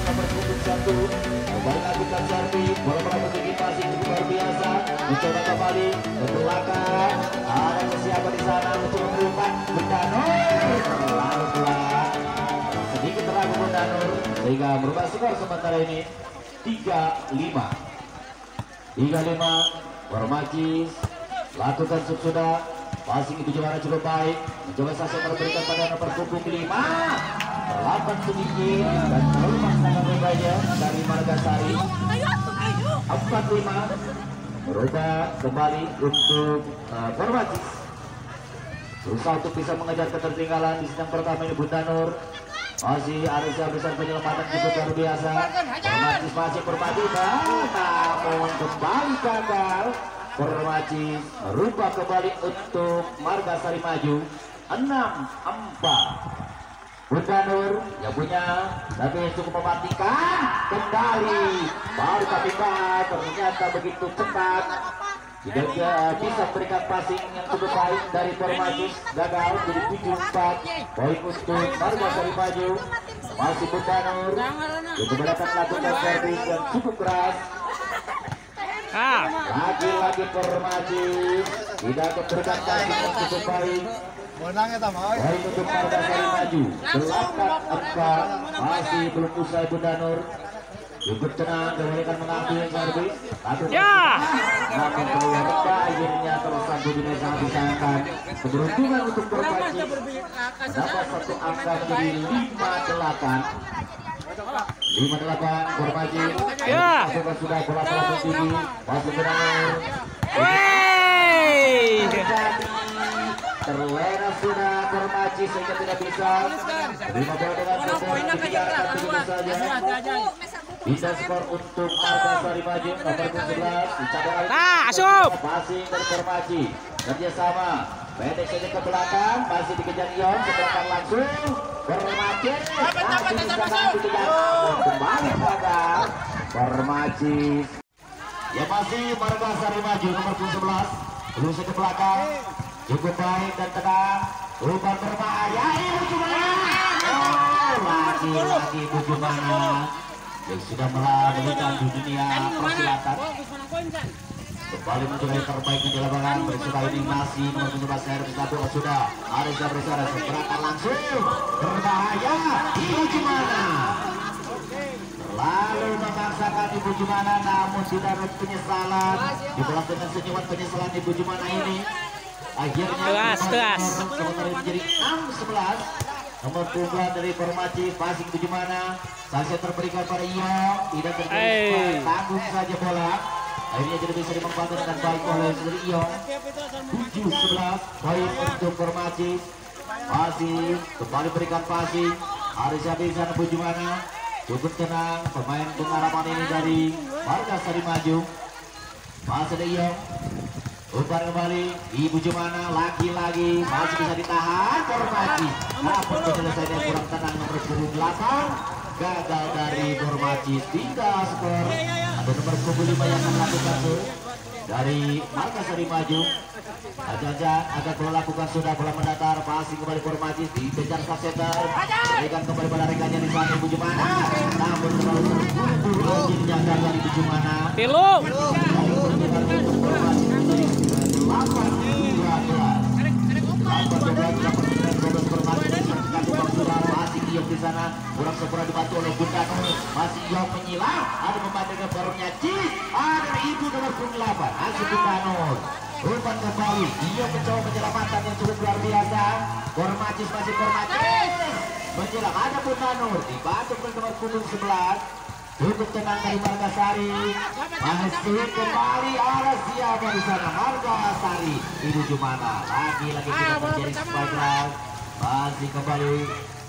nomor punggung 1. Kembali lakukan servis, bola memasuki passing luar biasa. Mencoba kembali ke belakang. Ada kesiapan di sana untuk membuka Bunda Nur. Lalu pelan. Sedikit terlalu Bunda Nur sehingga merubah skor sementara ini 3-5. 3-5. Formacis lakukan sudah. Passing itu juga cukup baik. Mencoba saja terberikan pada nomor punggung 5. Terlambat sedikit dan terlalu sangat berbahaya dari Margasari. 4-5. Merubah kembali untuk Formacis. Berusaha untuk bisa mengejar ketertinggalan di sidang pertama ini Bunda Nur. Masih Arisa besar penyelamatan cukup luar biasa. Formacis masih berbanding, namun kembali gagal. Formacis merubah kembali untuk Margasari maju 6-4. Bunda Nur yang punya tapi cukup mematikan kembali baru tapi ternyata begitu cepat tidak bisa memberikan passing yang cukup baik dari Formacis, gagal jadi 7-4. Poin untuk Margasari maju. Masih Bunda Nur yang keberatan melakukan servis yang cukup keras. Lagi-lagi Formacis tidak memberikan passing yang cukup baik. Poin untuk Margasari maju 8-4. Masih belum usai Bunda Nur. Cukup tenang dan mereka mengambil servis. Namun ternyata akhirnya tersambung di sangat disayangkan. Keberuntungan untuk Formacis dapat satu angka menjadi 5-8. 5-8 Formacis. Sudah bola tinggi. Masuk Bunda Nur. Terlena sudah Formacis sehingga tidak bisa 5 bola dengan skor dibiarkan begitu saja. Bisa skor untuk Margasari maju nomor 11 dicapai passing dari Formacis. Kerjasama pendek saja ke belakang, masih dikejar Ion ke belakang langsung. Formacis masih bisa dikejar kembali pada Formacis. Ya masih Margasari maju nomor 11 belum ke belakang. Cukup baik dan tenang. Umpan berbahaya. Lagi-lagi Bujumana yang sudah melambungkan di dunia persilatan. Kembali mencoba yang terbaik di lapangan. Bersama ini masih nomor 17 servis satu sudah. Arisa bersara segerakan langsung. Berbahaya. Bujumana lalu memaksakan di Bujumana namun tidak ada penyesalan. Dibalas dengan senyuman penyesalan di Bujumana ini. Akhirnya sementara menjadi 6-11. Nomor punggung dari Formacis passing Bujumana. Saja terberikan pada Iyo, tidak terjadi tanggung saja bola. Akhirnya jadi bisa dimanfaatkan dengan baik oleh dari Iyo. 7-11 poin untuk Formacis. Masih kembali berikan passing. Arisa bisa Bujumana. Cukup tenang pemain pengalaman ini dari Margasari maju. Masih ada Iyo. Umpan kembali di Bujumana lagi-lagi masih bisa ditahan Formacis. Namun penyelesaiannya kurang tenang nomor 8. Gagal dari Formacis. Tinggal skor. Ada nomor 5 yang akan melakukan dari Margasari maju. Aja agak bola lakukan sudah bola mendatar passing kembali Formacis dikejar Saseter. Berikan kembali pada rekannya di sana Bujumana. Namun terlalu terburu-buru akhirnya gagal di Bujumana. Di sana kurang sempurna dibantu oleh Bunda Nur. Masih Iyo menyilang, ada memandangkan Formacis, ada ibu nomor 8 masih Bunda Nur. Umpan kembali, Iyo mencoba penyelamatan yang cukup luar biasa. Formacis masih Formacis menjelang, ada Bunda Nur dibantu oleh nomor 11. Cukup tenang dari Margasari. Masih kembali ada siapa di sana Margasari. Ibu Jumana lagi-lagi kita menjadi sebagian. Masih kembali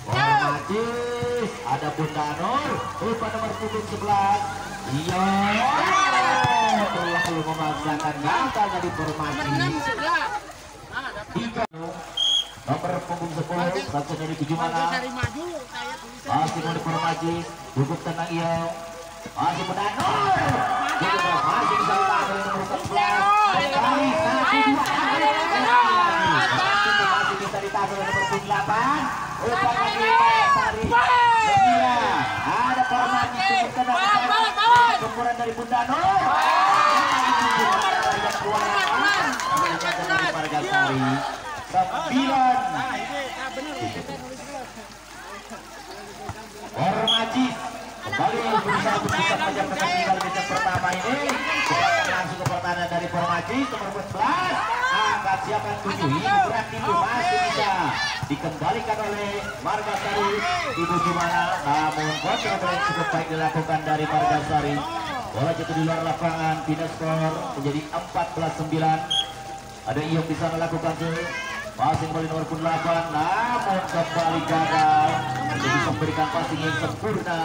Formacis, ada Bunda Nur. Umpan nomor punggung 11. Iya, terlalu memaksakan gagal dari Formacis. Nomor punggung 10 satu dari Bujumana. Masih dari Formacis. Cukup tenang Iyo. Masih Bunda Nur. Masih bisa tahan nomor 11. Masih bisa ditahan oleh nomor 8. Umpan lagi. Ada Formacis. dibiarkan gempuran dari Bunda Nur. Dari Margasari 9. Formaji kembali berusaha untuk bisa menjatuhkan tinggal di set pertama ini. Langsung ke pertahanan dari Formaji nomor 14. Angkat siapkan 7 hiburan itu masih bisa dikembalikan oleh Margasari Ibu Jumana, namun kontrol yang cukup baik dilakukan dari Margasari. Bola jatuh di luar lapangan, pindah skor menjadi 14-9. Ada Iyong bisa melakukan passing kembali nomor 8, namun kembali gagal. Jadi memberikan passing yang sempurna.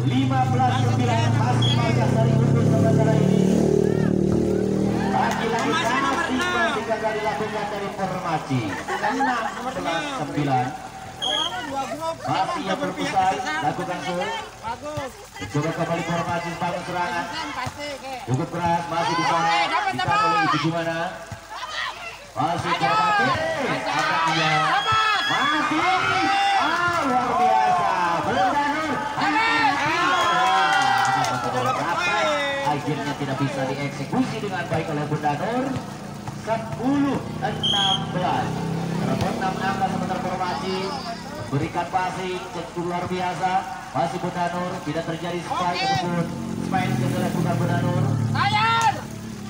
15-9 masih Margasari untuk sementara ini. Lagi-lagi masih gagal dilakukan dari Formaji. 16-9. Masih yang berpusat lakukan coba kembali Formaji bangun serangan cukup keras, masih di sana ditahan oleh Ibu Jumana. Masih Formaji akan dia masih luar biasa Bunda Nur akhirnya tidak bisa dieksekusi dengan baik oleh Bunda Nur. 10-16 terbang 6 angka sementara Formaji berikan passing luar biasa. Masih Bunda Nur, tidak terjadi spike ataupun spike yang dilakukan Bunda Nur.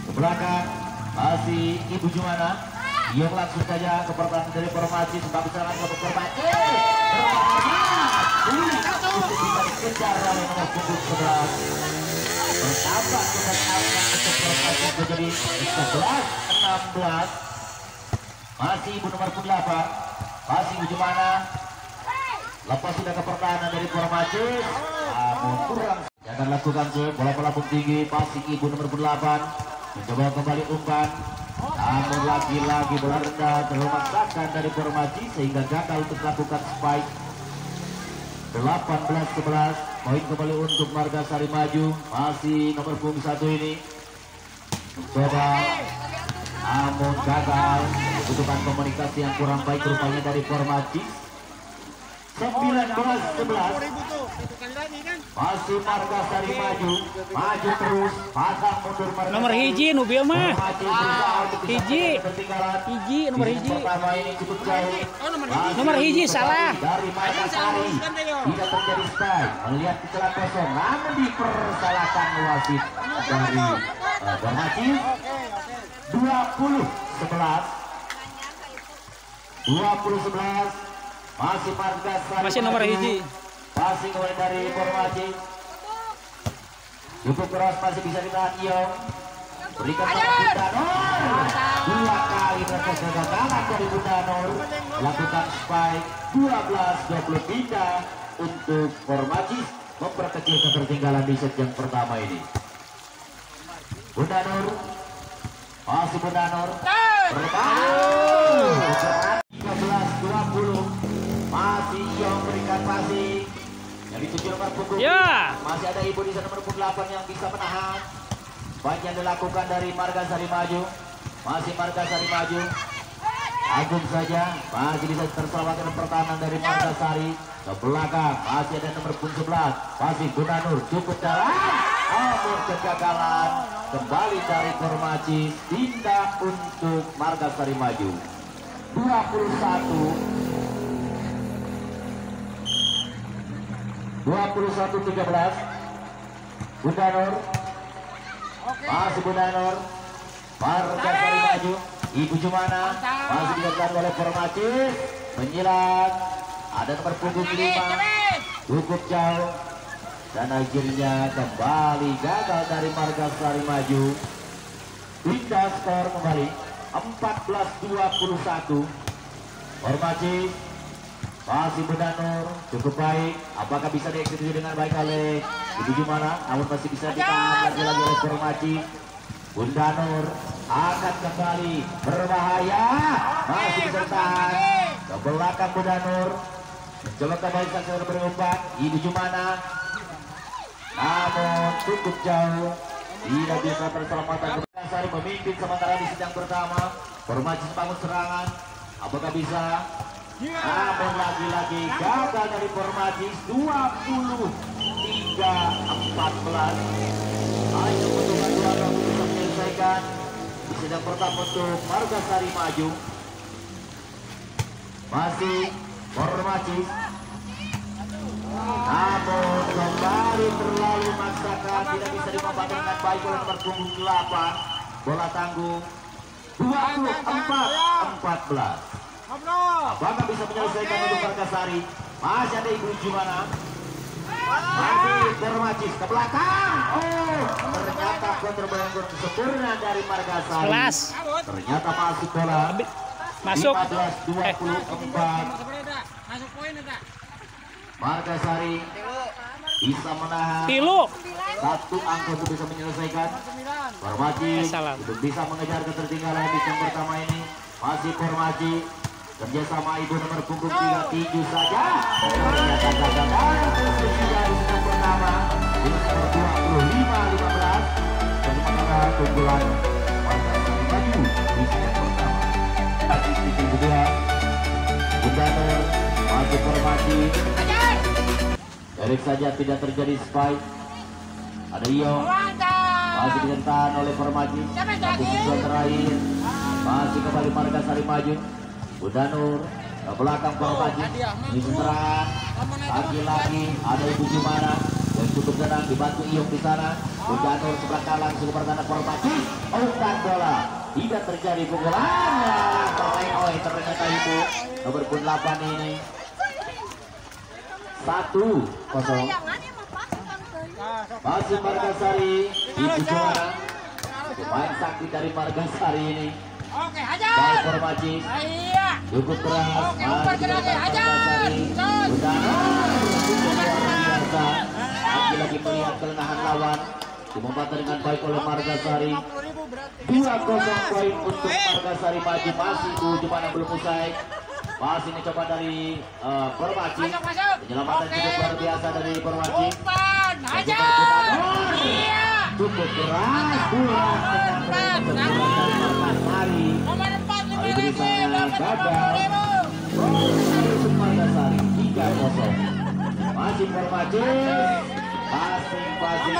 Ke belakang masih Ibu Jumana. Ia langsung saja ke pertahanan dari Formaji sebab serangan ke Formaji. Itu bisa dikejar oleh nomor punggung 11. Bertambah dengan angka untuk Formaji menjadi 11-16. Masih Ibu nomor 8. Masih Ibu Jumana. Lepas sudah ke pertahanan dari Formaji, namun kurang. Jangan lakukan bola melambung tinggi, passing Ibu nomor 8 mencoba kembali umpan, namun lagi-lagi bola rendah terlemaskan dari Formaji sehingga gagal untuk melakukan spike. 18-11, poin kembali untuk Margasari maju. Masih nomor punggung 1 ini mencoba, namun gagal. Membutuhkan komunikasi yang kurang baik rupanya dari Formaji. 19-11 masih Margasari maju terus, pasang mundur Margasari. Nomor hiji Nubil mah hiji nomor hiji nomor hiji salah dari Margasari. Tidak terjadi spike, melihat di celah kosong, namun dipersalahkan wasit dari Formaji. 20-11 masih Margasari, masih nomor hiji. passing kembali dari Formaji cukup keras, masih bisa ditahan Iyong. Berikan pada Bunda Nur. 2 kali proses kegagalan dari Bunda Nur. Lakukan spike 12-20 pindah untuk Formaji memperkecil ketertinggalan di set yang pertama ini. Bunda Nur, masih Bunda Nur bertahan. 15-20 masih Iyong berikan passing yang dituju nomor punggung. Masih ada Ibu di sana nomor 8 yang bisa menahan. Banyak yang dilakukan dari Margasari maju. Masih Margasari maju. Agung saja masih bisa terselamatkan pertahanan dari Margasari. Ke belakang masih ada nomor punggung 11. Masih Bunda Nur cukup dalam. Namun kegagalan kembali dari Formaji. Tindak untuk Margasari maju. 21-13 Bunda Nur. Masih Bunda Nur, Margasari maju. Ibu Jumana masih dilakukan oleh Formaji, menyilat. Ada nomor punggung 5 cukup jauh dan akhirnya kembali gagal dari Margasari maju. Pindah skor kembali 14-21. Formaji masih Bunda Nur cukup baik. Apakah bisa dieksekusi dengan baik oleh Ibu Jumana? Namun masih bisa ditahan lagi oleh Formaji. Bunda Nur akan kembali berbahaya. Masih bisa ditahan. Ke belakang Bunda Nur. Mencoba kembali saja berumpan. Ibu Jumana. Namun cukup jauh. Tidak bisa terselamatkan. Margasari memimpin sementara di sidang pertama. Formaji bangun serangan. Apakah bisa? Namun lagi-lagi gagal dari Permajis 23-14. Hanya membutuhkan 2 run untuk bisa menyelesaikan. Di sidang pertama untuk Margasari maju. Masih Permajis. Namun kembali terlalu maksakan, tidak bisa dimanfaatkan baik oleh nomor punggung 8. Bola tanggung 24-14. Apakah bisa menyelesaikan untuk Margasari? Masih ada Ibu Jumana. Masih Permajis ke belakang. Oh, ternyata kontrol sempurna dari Margasari. Ternyata masuk bola. Masuk. 15-24. Margasari bisa menahan satu angka untuk bisa menyelesaikan. Permajis untuk bisa mengejar ketertinggalan di yang pertama ini. Masih Permajis kerjasama Ibu nomor punggung 37 saja. Ternyata gagal dari posisi dari yang pertama di skor 25-15. Dan sementara keunggulan Margasari maju di yang pertama. Di titik kedua Bundanur masih Permajis. Erik saja tidak terjadi spike. Ada Iyo masih ditahan oleh Permajis. Satu siswa terakhir masih kembali Margasari maju. Bundanur ke belakang Permajis. Ini seterang lagi-lagi ada Ibu Jumana yang cukup tenang dibantu Iyo di sana. Bundanur sebelah kanan suku pertahanan Permajis. Umpan bola tidak terjadi pukulan. Ternyata Ibu nomor 8 ini 1-0. Masih Margasari. Ibu Jumana pemain sakti dari Margasari ini. Baik Permajis cukup keras. Margasari biasa lagi-lagi melihat kelengahan lawan. Dimanfaatkan dengan baik oleh Margasari. 2-0 poin untuk Margasari maju. Masih Ibu Jumana belum usai. Masih ini coba dari Permajis. Penyelamatan cukup luar biasa dari Permajis. Cukup keras. Mari beri sana gagal. Margasari 3-0. Masih Permajis. Passing kembali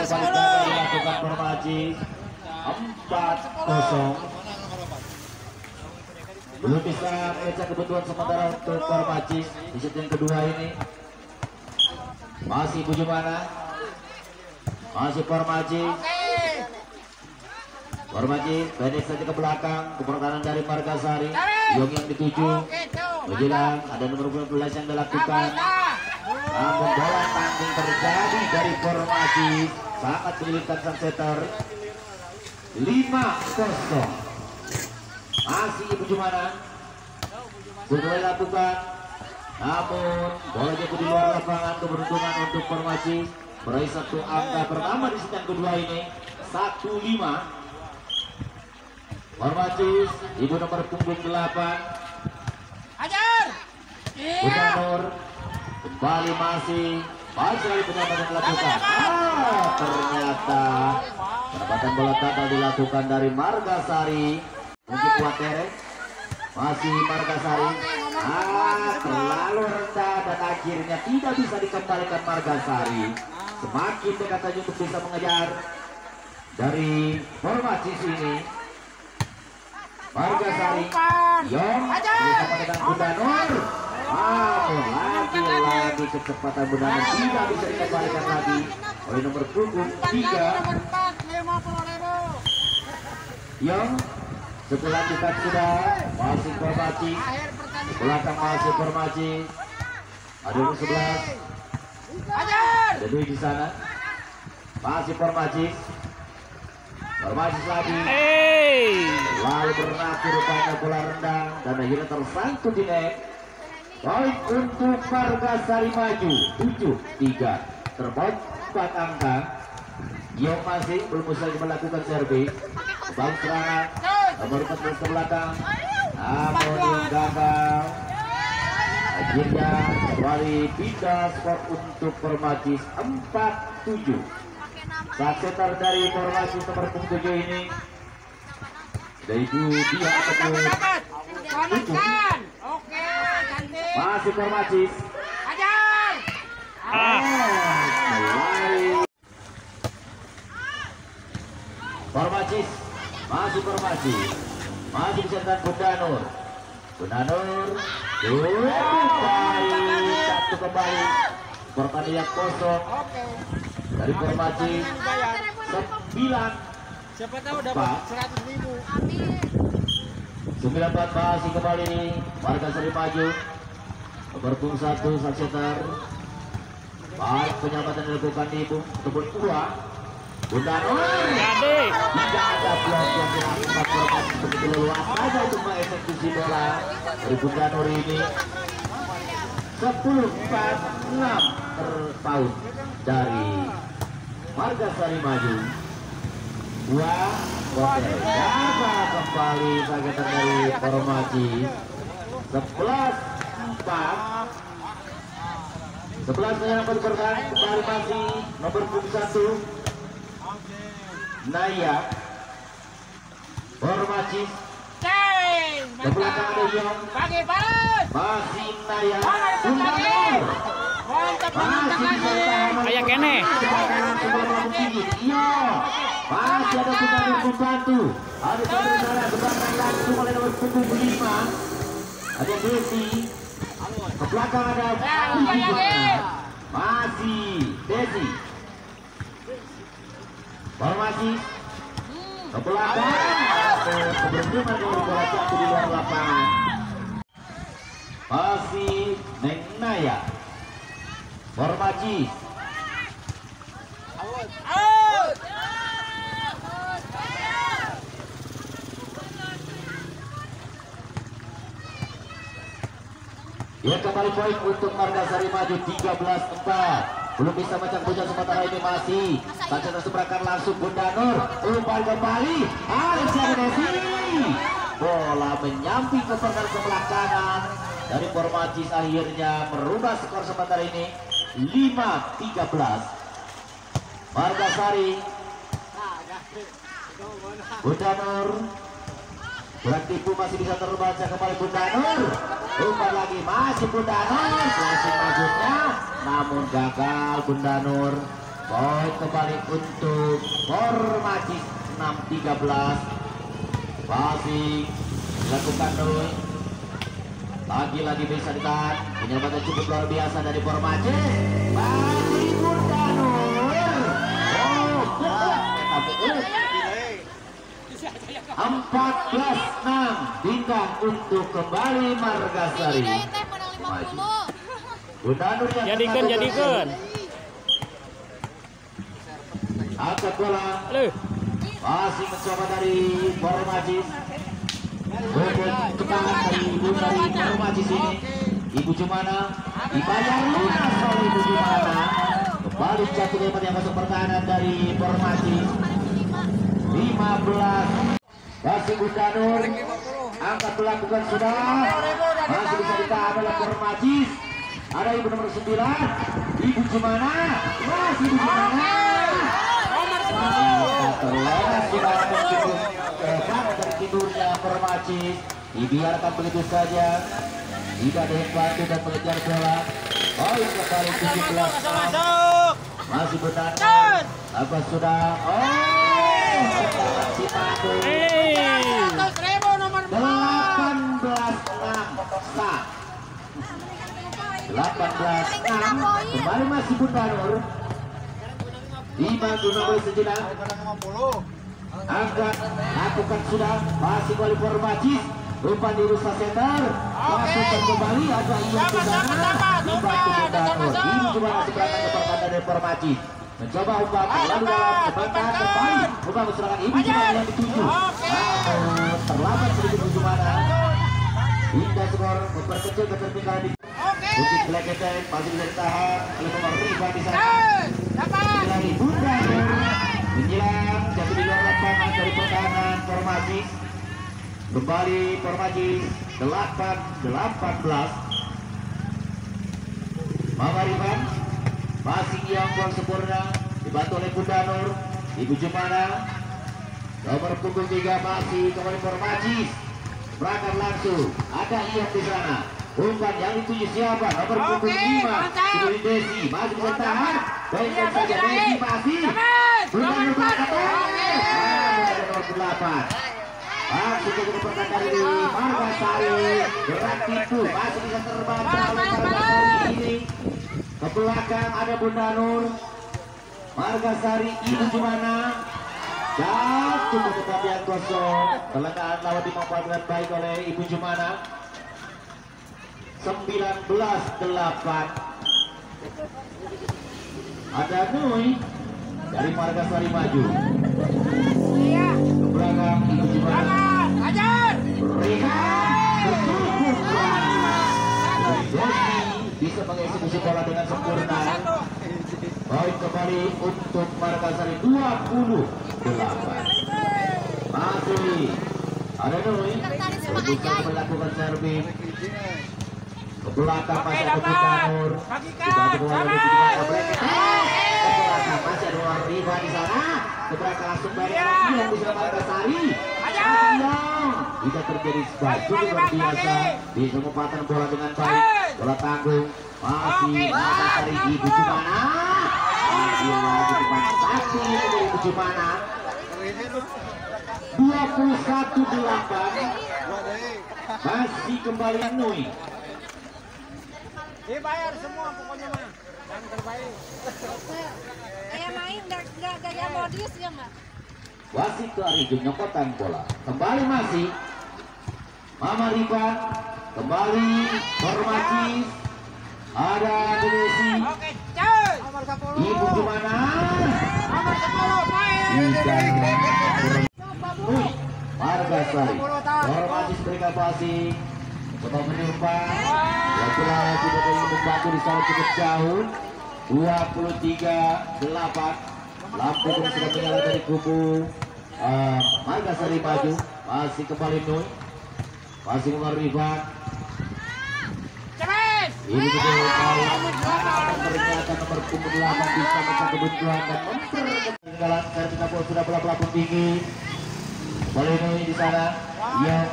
dilakukan Permajis. 4-0. Belum bisa mengejar kebutuhan sementara untuk Permajis di set yang kedua ini. Masih Ibu Jumana. Masih Permajis. Permajis pendek saja ke belakang. Kepertahanan dari Margasari. Yong yang dituju. Menjelang ada nomor 12 yang dilakukan. Namun bola tanggung terjadi dari Permajis. Sangat menyulitkan sang setter. 5-0. Masih Ibu Jumana. Sudah dilakukan. Namun bola jatuh di luar lapangan. Keberuntungan untuk Permajis meraih satu angka pertama di set yang kedua ini. 1-5. Permajis. Ibu nomor punggung 8. Bundanur kembali masih sekali penyelamatan dilakukan. Ternyata penempatan bola gagal dilakukan dari Margasari. Mungkin kuat Terek. Masih Margasari. Terlalu rendah dan akhirnya tidak bisa dikembalikan Margasari. Semakin dekat saja untuk bisa mengejar dari Permajis ini. Margasari. Yong bersama dengan Bundanur. Lagi kecepatan Bundanur tidak bisa dikembalikan lagi oleh nomor punggung 3. Yong setelah kita sudah masih Permajis. Belakang masih Permajis. Ada nomor 11. Ada Dwi di sana. Masih Permajis. Permajis lagi. Lalu bernafsu rupanya bola rendang dan akhirnya tersangkut di net. Poin untuk Margasari maju 7-3. Terbaik 4 angka. Yong masih belum usai melakukan servis. Bang serangan nomor 14 ke belakang. Namun yang gagal. Akhirnya kembali pindah skor untuk Permajis 4-7. Saat setter dari Permajis nomor 7 ini dari Ibu dia ataupun Masih Formacis. Ajar. Formacis. Masih Formacis. Masih disertai Bundanur. Bundanur. Satu kembali. Pertandingan kosong. Dari Formacis. 9. Siapa tahu dapat 100.000. 9-4 masih kembali Margasari maju. Nomor 1 Saksetar. Baik penyelamatan dilakukan di tebun tua. Bundanur. Tidak ada blok yang dilakukan Formacis begitu leluas saja untuk mengeksekusi bola dari Bundanur ini. 10-4-6 terpaut dari Margasari maju. Dua hotel jaga kembali Saksetar dari Formacis. 11-4. 11 menyerang berkorban kembali masih nomor 1 Naya. Formacis ke belakang ada Yong. Bagi balas. Masih Naya. Bundanur. Kayak kene. Iya. Masih ada Bundanur membantu. Ada saudara berangkat langsung oleh nomor 5. Ada Desi. Ke belakang ada masih Desi. Formasi ke belakang. Keberuntungan yang bola jatuh di luar lapangan. Masih Neng Naya. Formacis. Ya kembali poin untuk Margasari maju 13-4. Belum bisa macam hujan sementara ini masih Saksetar seberangkan langsung Bundanur. Umpan kembali. Desi. Bola menyamping ke perkara sebelah kanan dari Formacis akhirnya merubah skor sementara ini 5-13. Margasari. Bundanur. Kurang tipu masih bisa terbaca kembali Bundanur. Umpan lagi masih Bundanur. Langsung maksudnya namun gagal Bundanur. Poin kembali untuk Formacis 6-13. Masih dilakukan dulu. Lagi-lagi bisa ditahan. Penyelamatan cukup luar biasa dari Formacis. Masih Bundanur. Tapi 14-6 bintang untuk kembali Margasari. Bundanur Jadikan. Angkat bola. Masih mencoba dari Formacis. Ketangan dari Formacis ini. Ibu Jumana dibayar lunas oleh Ibu Jumana. Kembali jatuh lebar yang masuk pertahanan dari Formacis. 15. Masih Bundanur. Angkat bola bukan sudah. Masih bisa ditahan oleh Formacis. Ada ibu nomor 9. Ibu Jumana. Masih Ibu Jumana. Terlepas dari tidurnya Formacis. Dibiarkan begitu saja. Tidak ada yang bantu dan mengejar bola. Poin kembali 17. Masih Bundanur. Apa sudah? Si Pandu. 18-6 sah. 18-6 kembali masih Bundanur. Dibantu nomor sejenak. Angkat lakukan sudah masih kembali Formacis. Umpan di Saksetar. Masukkan kembali ada yang di sana. Dibantu Bundanur. Ini juga masih berangkat ke pertandingan dari Formacis. Mencoba umpan lalu dalam sebentar kembali. Umpan serangan Ibu Jumana yang dituju. Terlambat sedikit Ibu Jumana. Hingga skor memperkecil ketertinggalan di Bukit Blacketeng masih bisa ditahan oleh nomor 5 di sana. Lagi Bundanur menjelang jatuh di luar lapangan dari pertahanan Formacis. Kembali Formacis 8-18. Mama Rifan masih yang gol sempurna dibantu oleh Bundanur. Ibu Jumana nomor punggung 3 masih kembali Formacis. Berangkat langsung ada Ian di sana. Umpan yang dituju siapa? Nomor punggung 5 Sudari Desi masih bisa tahan. Baikkan saja Desi masih nomor 8 masih jadi pertandingan dari Margasari. Gerak tipu masih bisa terbaca oleh Margasari ini. Ke belakang ada Bunda Nur. Margasari Ibu Jumana jatuh ke kebagian kosong. Kelengkaan lawan dimanfaatkan baik oleh Ibu Jumana. 19-8. Ada Nui dari Margasari maju. Ke belakang Ibu Jumana. Hajar. Bisa mengeksekusi bola dengan sempurna. Poin kembali untuk Margasari 28. Masih ada Nui bisa melakukan serving ke belakang masih ada Bunda Nur. Ke belakang masih ada orang Riva di sana. Ke belakang langsung balik yang bisa Margasari. Bisa terjadi sesuatu luar biasa. Bisa memupatkan bola dengan baik. Bola tanggung masih Margasari Ibu Jumana. Lagi dimaksaki Ibu Jumana. 21-8. Masih kembali Nui. Dibayar semua pokoknya mah. Yang terbaik. Kayak main gak modis ya Mak. Wasit lari nyokotan bola. Kembali masih Mama Riva. Kembali formasi. Ada Desi. Oke, cuy. Ibu Jumana. Nomor 10 main. Margasari. Formasi berikan passing. Coba menimpa. Bola tidak boleh membantu di sana cukup jauh. 23-8. Lampu pun sudah menyala dari kubu Margasari maju. Masih kembali Nui. Masih Umar Rifan. Ini juga ternyata nomor punggung 8 bisa mencari kebutuhan dan memperkenalkan karena bola sudah pelapun tinggi. Kembali Nui di sana. Iya.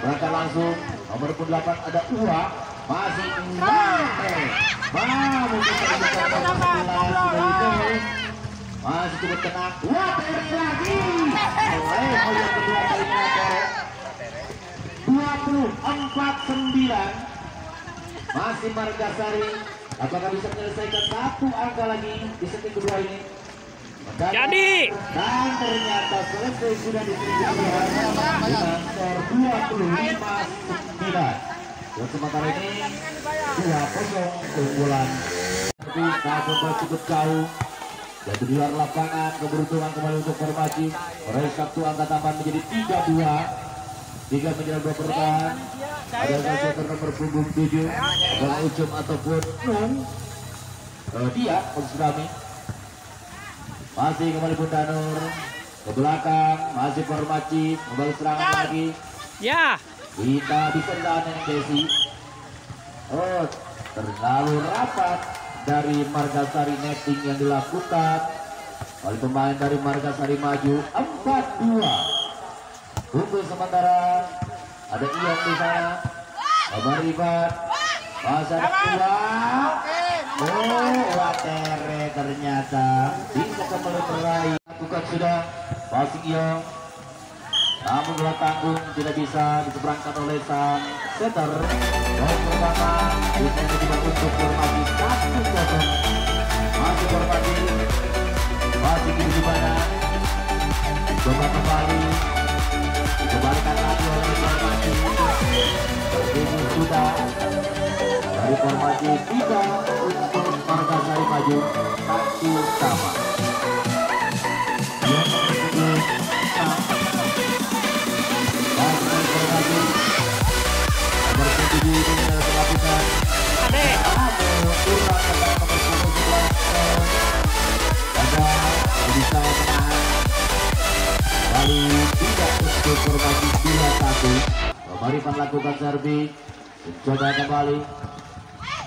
Berangkat langsung. Nomor punggung 8 ada Uwa. Masih masih cukup tenang. Wah, lagi. Yang kedua kalinya 24-9. Masih Margasari. Apakah bisa menyelesaikan satu angka lagi di set kedua ini? Jadi. Dan ternyata selesai sudah di set kedua dengan skor 25-9. Dan sementara ini 2-0 keunggulan. Tapi Kabupaten cukup jauh. Jadi di luar lapangan keberuntungan kembali untuk formasi. Meraih satu angka tambahan menjadi 3-2. 3 menjadi 2 pertahanan. Ada saja nomor punggung 7 Bang Ucum ataupun Nung. Dia maksud kami. Masih kembali Bunda Nur. Ke belakang masih formasi. Kembali serangan lagi. Ya. Kita bisa ditahan Desi. Oh, terlalu rapat dari Margasari netting yang dilakukan oleh pemain dari Margasari maju 4-2. Unggul sementara ada Ion di sana. Bapak Ribat masih ada uang. Oh, Watere ternyata bisa kembali meraih. Lakukan sudah passing Ion. Namun bola tanggung tidak bisa diseberangkan oleh sang setter. Poin pertama bisa dibuat untuk formasi 1-0. Masih formasi. Masih Ibu Jumana. Coba kembali. Dikembalikan lagi oleh formasi. Ini sudah dari formasi 3 untuk Margasari maju 1-sama. Bisa menahan lalu tidak untuk formasi 2-1. Marifan lakukan servis. Coba kembali.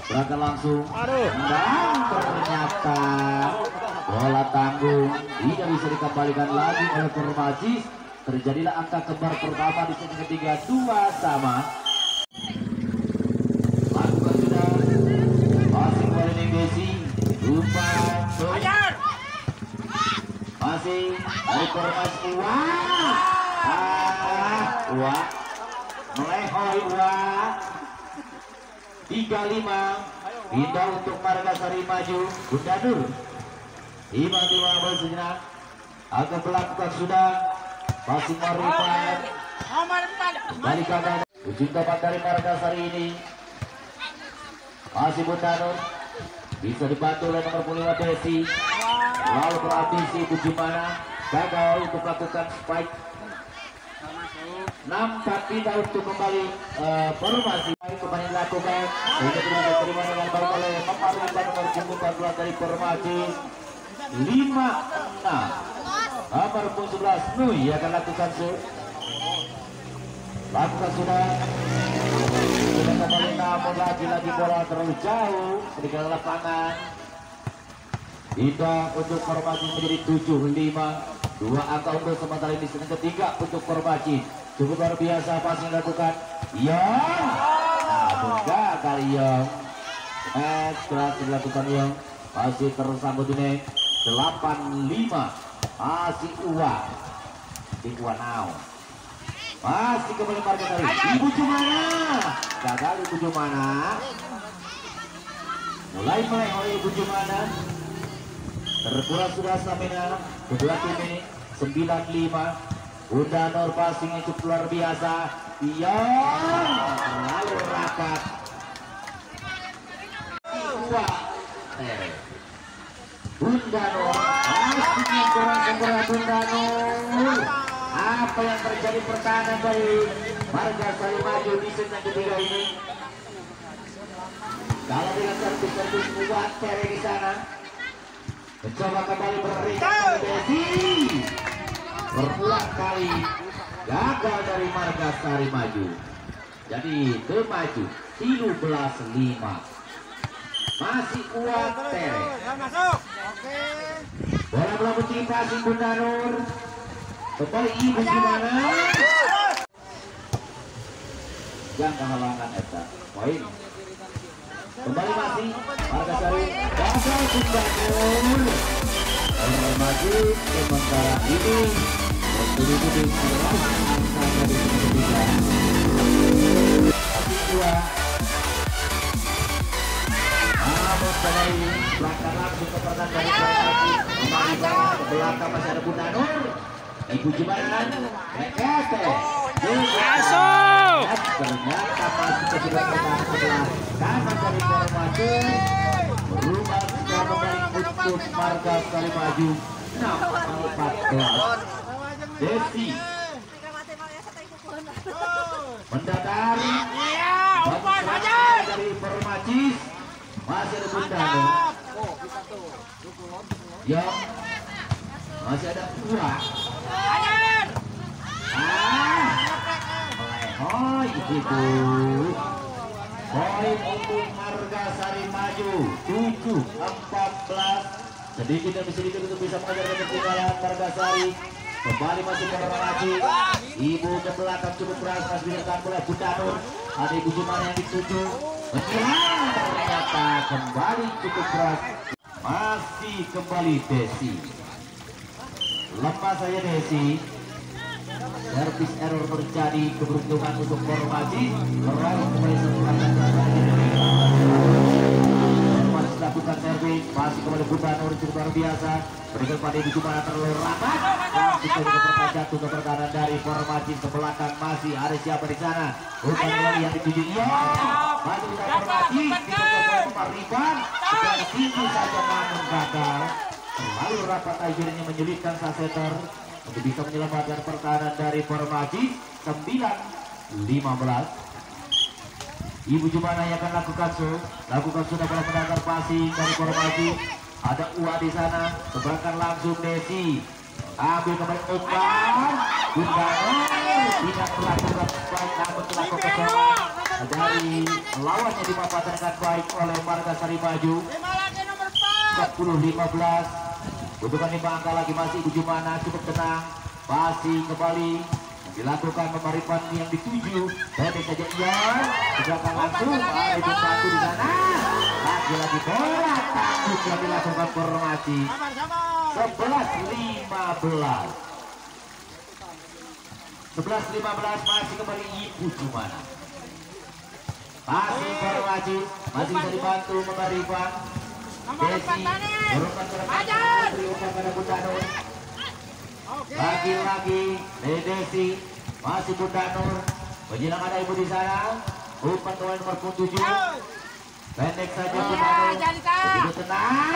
Berangkat langsung. Dan ternyata bola tanggung tidak bisa dikembalikan lagi oleh formasi. Terjadilah angka kembar pertama di set ketiga 2-sama. masih dari formasi Wah melehoi Wah 35 pindah untuk Margasari maju Bunda Nur tiba-tiba bersejenak akan melakukan sudah masih Marifan balik kanan ujung tepat dari Margasari ini masih Bunda Nur bisa dibantu oleh nomor 5 Desi lalu berambisi Bujumana gagal untuk melakukan spike nampak tidak untuk kembali formasi kembali dilakukan sehingga tidak diterima dengan baik oleh memarlukan nomor punggung 14 dari formasi 5-6 nomor punggung 11 Nui akan lakukan sudah kembali namun lagi-lagi bola terlalu jauh di dalam lapangan tidak untuk formasi menjadi 7-5 dua angka untuk sementara ini sedang ketiga untuk formasi cukup luar biasa passing dilakukan Yong enggak kali Yong setelah dilakukan Yong masih tersambut ini 8-5 masih Uwa now masih kembali Margasari Ibu Jumana gagal Ibu Jumana mulai oleh Ibu Jumana terkurang sudah stamina kedua tim ini 9-5 Bunda Nur passing yang cukup luar biasa iya lalu rapat Bunda Nur passing kurang sempurna Bunda Nur apa yang terjadi pertahanan dari Margasari maju di set yang ketiga ini kalau dengan servis buat Tere di sana mencoba kembali berikan Desi berulang kali gagal dari Margasari maju jadi kemaju 13-5 masih kuat Tere bola berputar Bunda Nur kembali Ibu Jumana yang kehalangan Eta poin kembali masih Margasari gagal Bunda Nur maju sementara ini berdiri angkanya di ketiga kedua namun kembali belakang langsung ke pertahanan dari formasi kembali ke belakang masih ada Bunda Nur Ibu Jumana ternyata masih kesulitan pertahanan sebelah kanan dari formasi berubah secara kembali untuk Margasari maju 6-14 Desi mendadari dari formasi masih ada Bunda Nur yang masih ada Uwa melehoi itu poin untuk Margasari maju 7-14 sedikit demi sedikit untuk bisa mengejar ketinggalan Margasari kembali masih ke formasi Ibu ke belakang cukup keras masih dilakukan oleh Bunda Nur ada Ibu Jumana yang dituju ternyata kembali cukup keras masih kembali Desi lepas saja Desi servis error terjadi keberuntungan untuk formasi meraih kembali sebuah formasi lakukan servis masih kembali Bunda Nur cukup luar biasa berikan pada Ibu Jumana terlalu rapat langsung jatuh ke pertahanan dari formasi ke belakang masih ada siapa di sana bukan kembali yang dituju iya masih bisa formasi dituju Marifan dan tinggi saja namun gagal terlalu rapat akhirnya menyulitkan Saseter untuk bisa menyelamatkan pertahanan dari formasi 9-15 Ibu Jumana yang akan lakukan sudah dalam menangkap passing dari formasi ada Uwa di sana sebarkan langsung Desi ambil kembali umpan Bunda Nur tidak melakukan baik namun telah kekosongan dari lawannya dimanfaatkan dengan baik oleh Margasari maju 10-15 butuhkan 5 angka lagi masih Ibu Jumana cukup tenang passing kembali dilakukan Marifan yang dituju pendek saja iya di belakang langsung ada Ibu Batu di sana lagi bola takut yang dilakukan formasi 11-15. 11-15 masih kembali Ibu Jumana. Masih formasi masih bisa dibantu Mbak Rifan. Desi turunkan ke depan pada Bunda Nur. Lagi-lagi Desi masih Bunda Nur. Menjelang ada Ibu di sana. Umpan tuan nomor 7. Pendek saja Bunda Nur. Begitu tenang.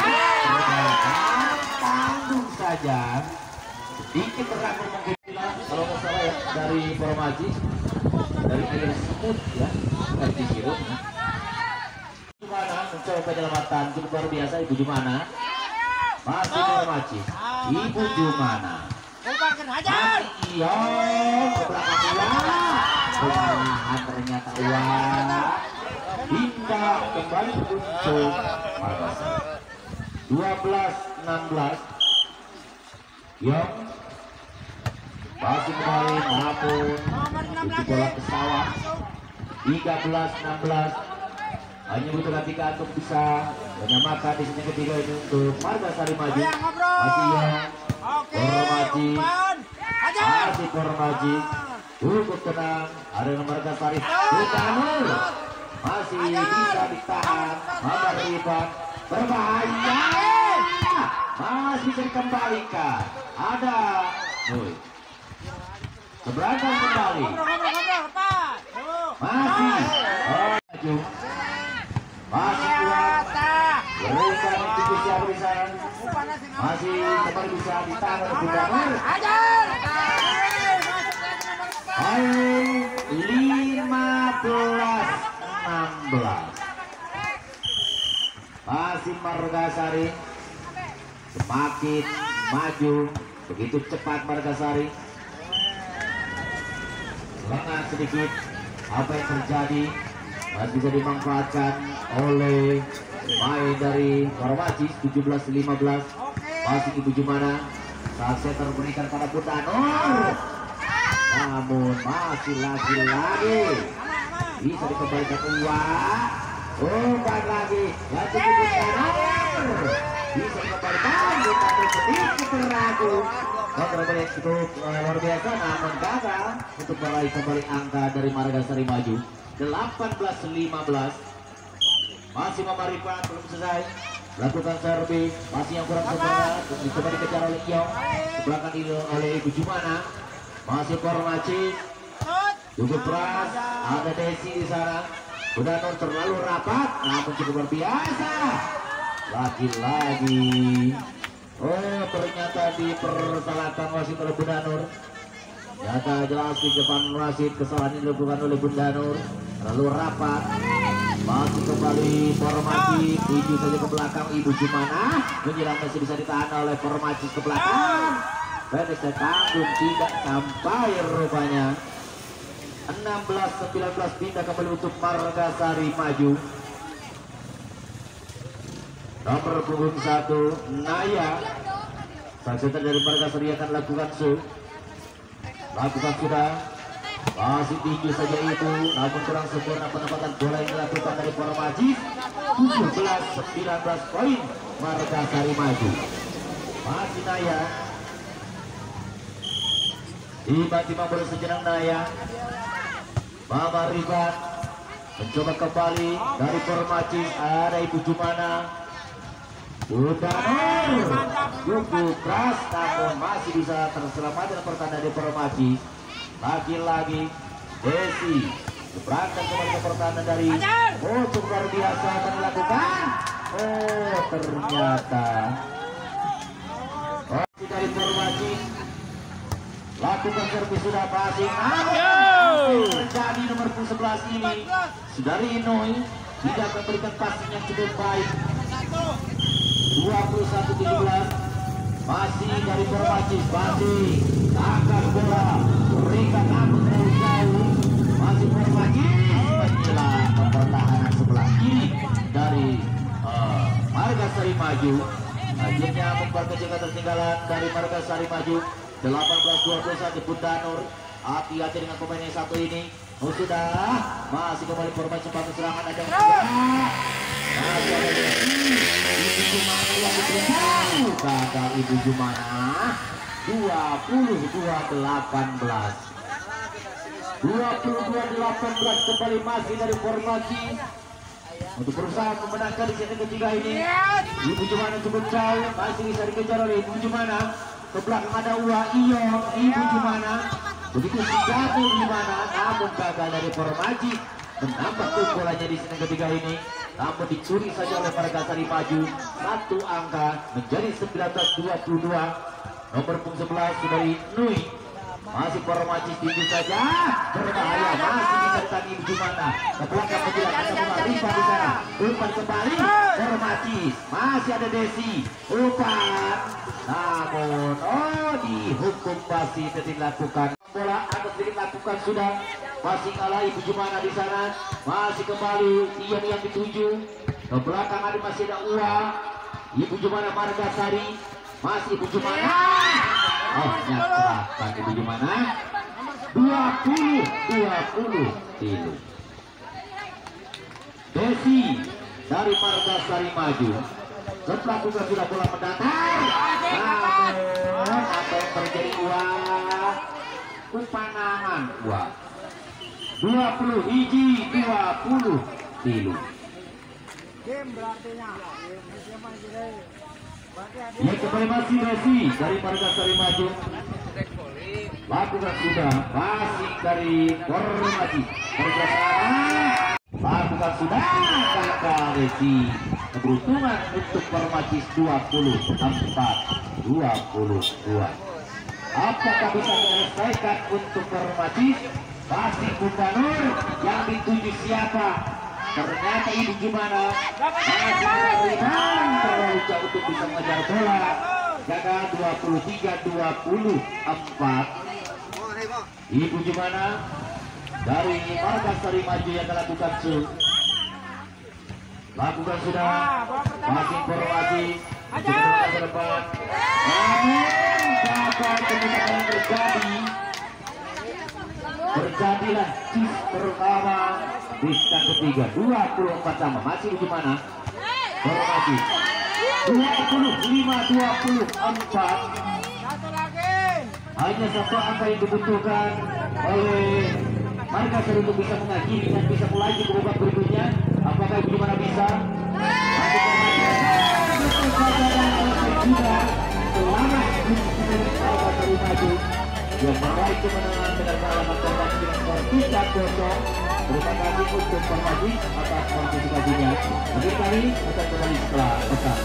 Tanggung saja. Sedikit terakur mungkin kalau nggak salah ya dari formasi dari air semut ya dari sirup. Jumana mencoba penyelamatan cukup luar biasa Ibu Jumana. Masih formasi Ibu Jumana. Iya, ke belakang uang. Ternyata uang. Hingga kembali untuk Margasari. 12-16. Yong masih kembali namun itu bola ke sawah. 13-16. Hanya butuh ketika untuk bisa menyamakan di sini ketiga ini untuk Margasari maju. Masih Yong Formaji, masih Formaji, cukup tenang. Ada Margasari, Butanul masih bisa ditahan. Mama Rifan berbahaya, masih bisa dikembalikan. Ada seberangkang kembali. Masih maju. Masih kuat. Berikan diskusi berisan. Masih kembali bisa ditahan oleh Butanul. Poin 15-16. Masih Margasari semakin maju. Begitu cepat Margasari. Lengah sedikit apa yang terjadi masih bisa dimanfaatkan oleh main dari Formaji. 17-15 masih Ibu Jumana. Saat setter berikan pada Butanul, namun masih lagi-lagi bisa dikembalikan uang. Umpan lagi lagi Butanul bisa dikembalikan. Butanul sedikit ragu. Kontrol cukup luar biasa namun gagal untuk meraih kembali angka dari Margasari maju. 18-15. Masih Mama Rifan belum selesai lakukan servis, masih yang kurang sempurna, coba dikejar oleh Yong, belakang oleh Ibu Jumana. Masih Formaji cukup keras, ada Desi di sana. Bunda Nur terlalu rapat namun cukup luar biasa. Lagi-lagi ternyata dipersalahkan wasit oleh Bunda Nur. Nyata jelas di depan wasit kesalahan ini dilakukan oleh Bunda Nur. Terlalu rapat. Masih kembali Formaji, tuju saja ke belakang Ibu Jumana. Menjelang masih bisa ditahan oleh Formaji ke belakang. Pendek tanggung tidak sampai rupanya. 16-19 pindah kembali untuk Margasari maju. Nomor punggung 1 Naya. Saksi dari Margasari akan lakukan lakukan sudah. Masih tinggi saja itu, namun kurang sempurna penempatan bola yang dilakukan dari Formaji. 17-19 poin Margasari maju. Masih Naya. Tiba-tiba baru sejenak Naya. Mama Rifan mencoba kembali dari Formaji. Ada Ibu Jumana. Butanul cukup keras namun masih bisa terselamatkan pertahanan dari Formaji. Lagi-lagi Desi berangkat kembali ke pertahanan dari cukup luar biasa akan dilakukan. Ternyata dari Formaji lakukan servis sudah passing. Terjadi nomor 11 ini sudah Rinoi tidak memberikan passing yang cukup baik. 21-17 masih dari Formaji, masih akan bola berikan namun terlalu jauh. Masih Formaji menjelang pertahanan sebelah kiri dari Margasari maju. Akhirnya memperkecil ketertinggalan dari Margasari maju. 18-21 Bunda Nur. Hati-hati dengan pemain yang satu ini. Sudah masih kembali Formaji pada serangan ada gagal Ibu Jumana 22-18. 22-18 kembali masih dari formasi untuk berusaha memenangkan di set ketiga ini. Ibu Jumana cukup jauh, masih bisa dikejar oleh Ibu Jumana. Ke belakang ada Ua Iyong, Ibu Jumana begitu jatuh Ibu Jumana, namun gagal dari formasi menambah keunggulannya di set ketiga ini. Namun dicuri saja oleh Margasari Maju, satu angka menjadi 19-22. Nomor punggung 11 dari Nui, masih formasi tinggi saja, berbahaya, masih bisa ditangani Ibu Jumana. Ke belakang menjelang ada Bunga Rifa di sana, umpan kembali, formasi, masih ada Desi, umpan, namun dihukum wasit dilakukan. Bola agak sedikit lakukan sudah, masih kalah Ibu Jumana di sana, masih kembali Ion yang dituju. Ke belakang ada masih ada Ua, Ibu Jumana Margasari, masih Ibu Jumana. Nyatakan Ibu Jumana 20-20. Desi dari Margasari Maju setelah juga sudah bola mendatang, namun apa yang terjadi Kupanahan 20-20. Game berartinya. Ya, kembali masih Resi dari Margasari Maju. Lakukan sudah masih dari formasi Margasari. Lakukan sudah kakak Resi. Keberuntungan untuk formasi 24-22. Apakah bisa menyelesaikan untuk formasi? Pasti Gubernur yang dituju siapa? Ternyata Ibu Jumana masih terlalu jauh untuk bisa mengejar bola. Gagal 23-24. Ibu Jumana dari Margasari Maju yang melakukan shoot. Lakukan sudah masih formasi ke depan. Namun gagal kemudian yang terjadilah cis pertama di set ketiga 24 sama masih Ibu Jumana formasi 25-24. Hanya satu angka yang dibutuhkan oleh Margasari untuk bisa mengakhiri dan bisa mulai ke babak berikutnya. Apakah Ibu Jumana bisa? Selamat untuk Margasari Maju yang meraih kemenangan dengan kemenangan formasi dengan skor 3-0. Terima kasih untuk formasi atas partisipasinya. Akhir kali akan kembali setelah pesan.